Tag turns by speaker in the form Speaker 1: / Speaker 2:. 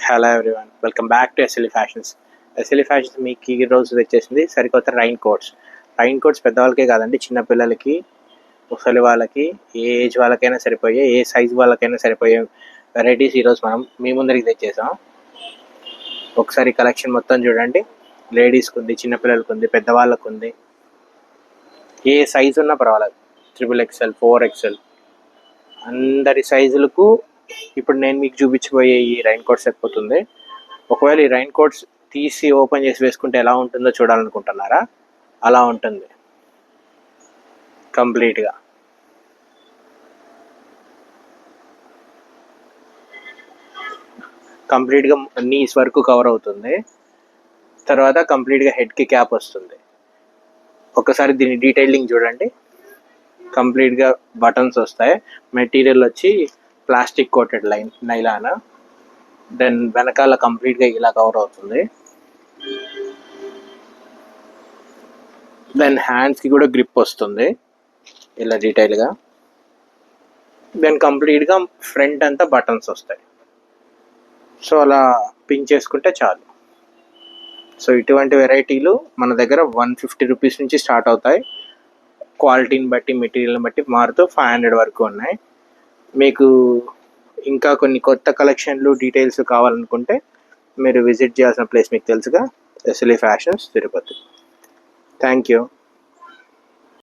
Speaker 1: Hello everyone, welcome back to SLE fashions. SLE fashions మీకు ఈ రోజు తెచ్చేసింది సరికొత్త రైన్ కోట్స్ పెద్దవాళ్ళకే కాదండి, చిన్నపిల్లలకి, ముసలి వాళ్ళకి, ఏ ఏజ్ వాళ్ళకైనా సరిపోయే, ఏ సైజ్ వాళ్ళకైనా సరిపోయే వెరైటీస్ ఈరోజు మనం మీ ముందరికి తెచ్చేసాం. ఒకసారి కలెక్షన్ మొత్తం చూడండి. లేడీస్కి ఉంది, చిన్నపిల్లలకి ఉంది, పెద్దవాళ్ళకు ఉంది, ఏ సైజు ఉన్నా పర్వాలేదు. XXL, 4XL అందరి సైజులకు ఇప్పుడు నేను మీకు చూపించబోయే ఈ రైన్ కోట్ సరిపోతుంది. ఒకవేళ ఈ రైన్ కోట్స్ తీసి ఓపెన్ చేసి వేసుకుంటే ఎలా ఉంటుందో చూడాలనుకుంటున్నారా? అలా ఉంటుంది కంప్లీట్గా. నీస్ వరకు కవర్ అవుతుంది. తర్వాత కంప్లీట్గా హెడ్కి క్యాప్ వస్తుంది. ఒకసారి దీని డీటెయిలింగ్ చూడండి. కంప్లీట్గా బటన్స్ వస్తాయి. మెటీరియల్ వచ్చి ప్లాస్టిక్ కోటెడ్ నైలాన్. దెన్ వెనకాల కంప్లీట్గా ఇలా కవర్ అవుతుంది. దెన్ హ్యాండ్స్కి కూడా గ్రిప్ వస్తుంది ఇలా డీటెయిల్గా. దెన్ కంప్లీట్గా ఫ్రంట్ అంతా బటన్స్ వస్తాయి. సో అలా పిన్ చేసుకుంటే చాలు. సో ఇటువంటి వెరైటీలు మన దగ్గర 150 రూపీస్ నుంచి స్టార్ట్ అవుతాయి. క్వాలిటీని బట్టి, మెటీరియల్ని బట్టి మారుతూ 500 వరకు ఉన్నాయి. మీకు ఇంకా కొన్ని కొత్త కలెక్షన్లు, డీటెయిల్స్ కావాలనుకుంటే మీరు విజిట్ చేయాల్సిన ప్లేస్ మీకు తెలుసుగా, SLE fashions Tirupati. Thank you.